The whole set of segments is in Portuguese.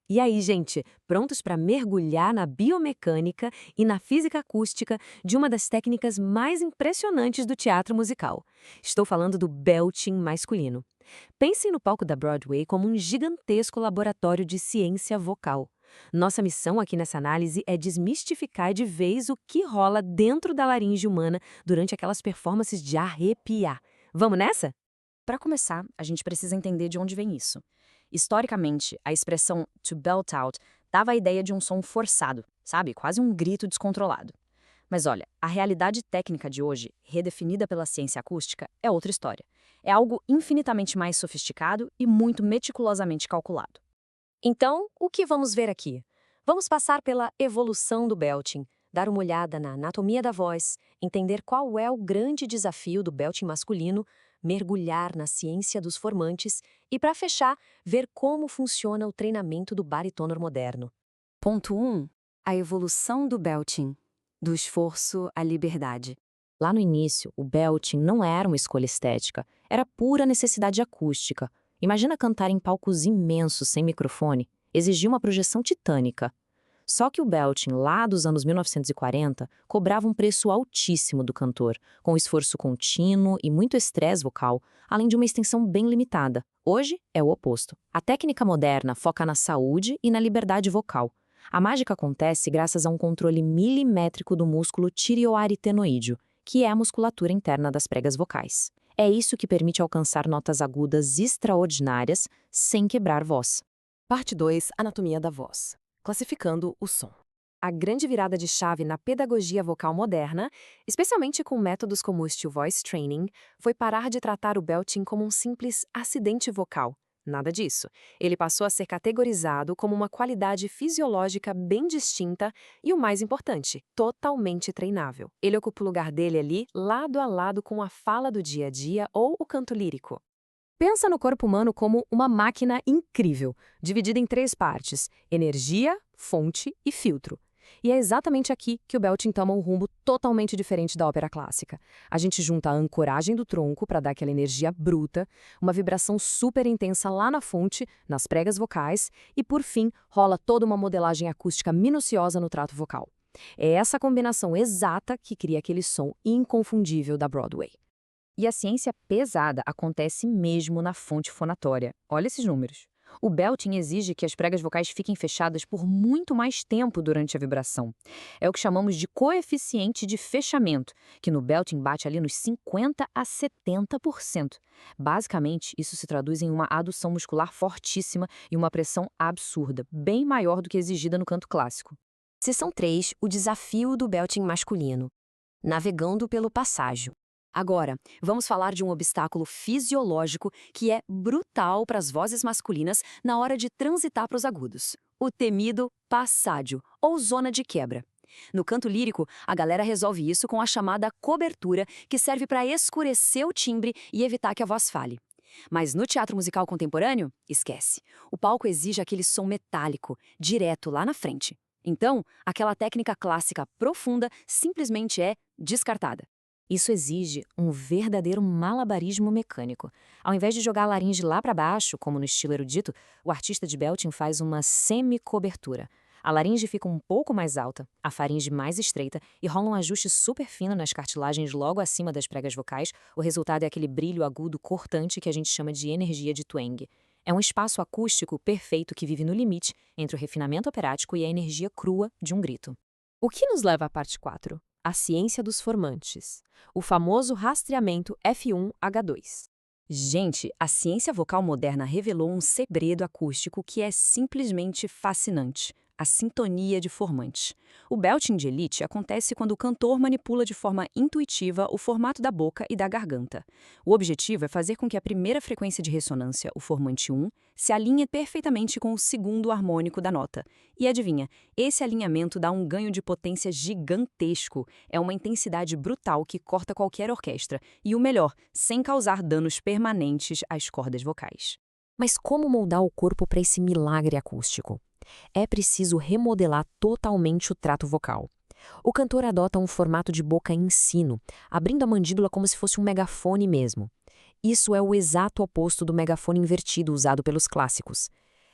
E aí, gente, prontos para mergulhar na biomecânica e na física acústica de uma das técnicas mais impressionantes do teatro musical? Estou falando do belting masculino. Pensem no palco da Broadway como um gigantesco laboratório de ciência vocal. Nossa missão aqui nessa análise é desmistificar de vez o que rola dentro da laringe humana durante aquelas performances de arrepiar. Vamos nessa? Para começar, a gente precisa entender de onde vem isso. Historicamente, a expressão to belt out dava a ideia de um som forçado, sabe? Quase um grito descontrolado. Mas olha, a realidade técnica de hoje, redefinida pela ciência acústica, é outra história. É algo infinitamente mais sofisticado e muito meticulosamente calculado. Então, o que vamos ver aqui? Vamos passar pela evolução do belting, dar uma olhada na anatomia da voz, entender qual é o grande desafio do belting masculino, mergulhar na ciência dos formantes e, para fechar, ver como funciona o treinamento do baritonor moderno. Ponto 1. A evolução do belting, do esforço à liberdade. Lá no início, o belting não era uma escolha estética, era pura necessidade acústica. Imagina cantar em palcos imensos sem microfone, exigia uma projeção titânica. Só que o belting, lá dos anos 1940, cobrava um preço altíssimo do cantor, com esforço contínuo e muito estresse vocal, além de uma extensão bem limitada. Hoje é o oposto. A técnica moderna foca na saúde e na liberdade vocal. A mágica acontece graças a um controle milimétrico do músculo tireoaritenoídeo, que é a musculatura interna das pregas vocais. É isso que permite alcançar notas agudas extraordinárias sem quebrar voz. Parte 2. Anatomia da voz. Classificando o som. A grande virada de chave na pedagogia vocal moderna, especialmente com métodos como o Still Voice Training, foi parar de tratar o belting como um simples acidente vocal. Nada disso. Ele passou a ser categorizado como uma qualidade fisiológica bem distinta e, o mais importante, totalmente treinável. Ele ocupa o lugar dele ali, lado a lado com a fala do dia a dia ou o canto lírico. Pensa no corpo humano como uma máquina incrível, dividida em 3 partes: energia, fonte e filtro. E é exatamente aqui que o belting toma um rumo totalmente diferente da ópera clássica. A gente junta a ancoragem do tronco para dar aquela energia bruta, uma vibração super intensa lá na fonte, nas pregas vocais, e por fim rola toda uma modelagem acústica minuciosa no trato vocal. É essa combinação exata que cria aquele som inconfundível da Broadway. E a ciência pesada acontece mesmo na fonte fonatória. Olha esses números. O belting exige que as pregas vocais fiquem fechadas por muito mais tempo durante a vibração. É o que chamamos de coeficiente de fechamento, que no belting bate ali nos 50 a 70%. Basicamente, isso se traduz em uma adução muscular fortíssima e uma pressão absurda, bem maior do que exigida no canto clássico. Seção 3. O desafio do belting masculino. Navegando pelo passágio. Agora, vamos falar de um obstáculo fisiológico que é brutal para as vozes masculinas na hora de transitar para os agudos. O temido passágio, ou zona de quebra. No canto lírico, a galera resolve isso com a chamada cobertura, que serve para escurecer o timbre e evitar que a voz fale. Mas no teatro musical contemporâneo, esquece. O palco exige aquele som metálico, direto lá na frente. Então, aquela técnica clássica profunda simplesmente é descartada. Isso exige um verdadeiro malabarismo mecânico. Ao invés de jogar a laringe lá para baixo, como no estilo erudito, o artista de belting faz uma semi-cobertura. A laringe fica um pouco mais alta, a faringe mais estreita e rola um ajuste super fino nas cartilagens logo acima das pregas vocais. O resultado é aquele brilho agudo cortante que a gente chama de energia de twang. É um espaço acústico perfeito que vive no limite entre o refinamento operático e a energia crua de um grito. O que nos leva à parte 4? A ciência dos formantes. O famoso rastreamento F1H2. Gente, a ciência vocal moderna revelou um segredo acústico que é simplesmente fascinante: a sintonia de formante. O belting de elite acontece quando o cantor manipula de forma intuitiva o formato da boca e da garganta. O objetivo é fazer com que a primeira frequência de ressonância, o formante 1, se alinhe perfeitamente com o segundo harmônico da nota. E adivinha, esse alinhamento dá um ganho de potência gigantesco. É uma intensidade brutal que corta qualquer orquestra. E o melhor, sem causar danos permanentes às cordas vocais. Mas como moldar o corpo para esse milagre acústico? É preciso remodelar totalmente o trato vocal. O cantor adota um formato de boca em sino, abrindo a mandíbula como se fosse um megafone mesmo. Isso é o exato oposto do megafone invertido usado pelos clássicos.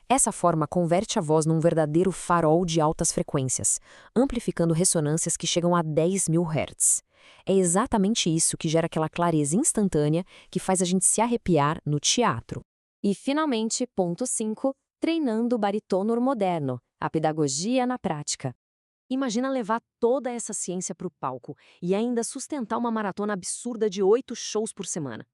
Essa forma converte a voz num verdadeiro farol de altas frequências, amplificando ressonâncias que chegam a 10.000 Hz. É exatamente isso que gera aquela clareza instantânea que faz a gente se arrepiar no teatro. E, finalmente, ponto 5, treinando o baritôno moderno, a pedagogia na prática. Imagina levar toda essa ciência para o palco e ainda sustentar uma maratona absurda de 8 shows por semana.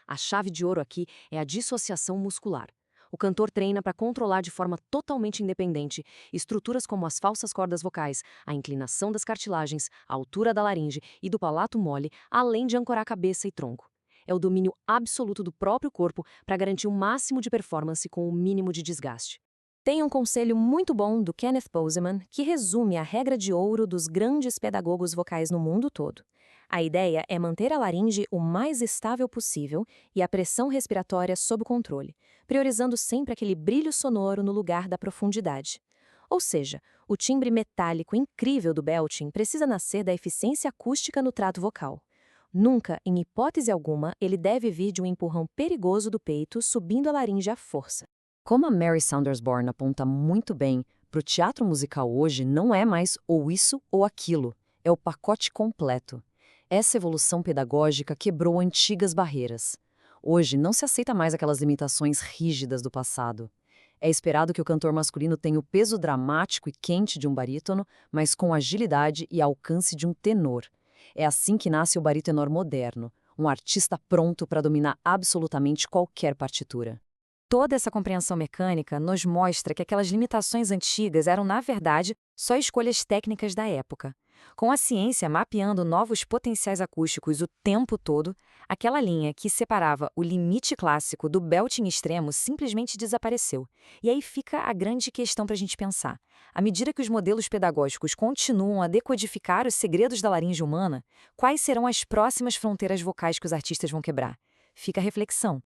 A chave de ouro aqui é a dissociação muscular. O cantor treina para controlar de forma totalmente independente estruturas como as falsas cordas vocais, a inclinação das cartilagens, a altura da laringe e do palato mole, além de ancorar cabeça e tronco. É o domínio absoluto do próprio corpo para garantir o máximo de performance com o mínimo de desgaste. Tem um conselho muito bom do Kenneth Bozeman que resume a regra de ouro dos grandes pedagogos vocais no mundo todo. A ideia é manter a laringe o mais estável possível e a pressão respiratória sob controle, priorizando sempre aquele brilho sonoro no lugar da profundidade. Ou seja, o timbre metálico incrível do belting precisa nascer da eficiência acústica no trato vocal. Nunca, em hipótese alguma, ele deve vir de um empurrão perigoso do peito subindo a laringe à força. Como a Mary Saunders Bourne aponta muito bem, para o teatro musical hoje não é mais ou isso ou aquilo, é o pacote completo. Essa evolução pedagógica quebrou antigas barreiras. Hoje não se aceita mais aquelas limitações rígidas do passado. É esperado que o cantor masculino tenha o peso dramático e quente de um barítono, mas com agilidade e alcance de um tenor. É assim que nasce o barítono moderno, um artista pronto para dominar absolutamente qualquer partitura. Toda essa compreensão mecânica nos mostra que aquelas limitações antigas eram, na verdade, só escolhas técnicas da época. Com a ciência mapeando novos potenciais acústicos o tempo todo, aquela linha que separava o limite clássico do belting extremo simplesmente desapareceu. E aí fica a grande questão para a gente pensar. À medida que os modelos pedagógicos continuam a decodificar os segredos da laringe humana, quais serão as próximas fronteiras vocais que os artistas vão quebrar? Fica a reflexão.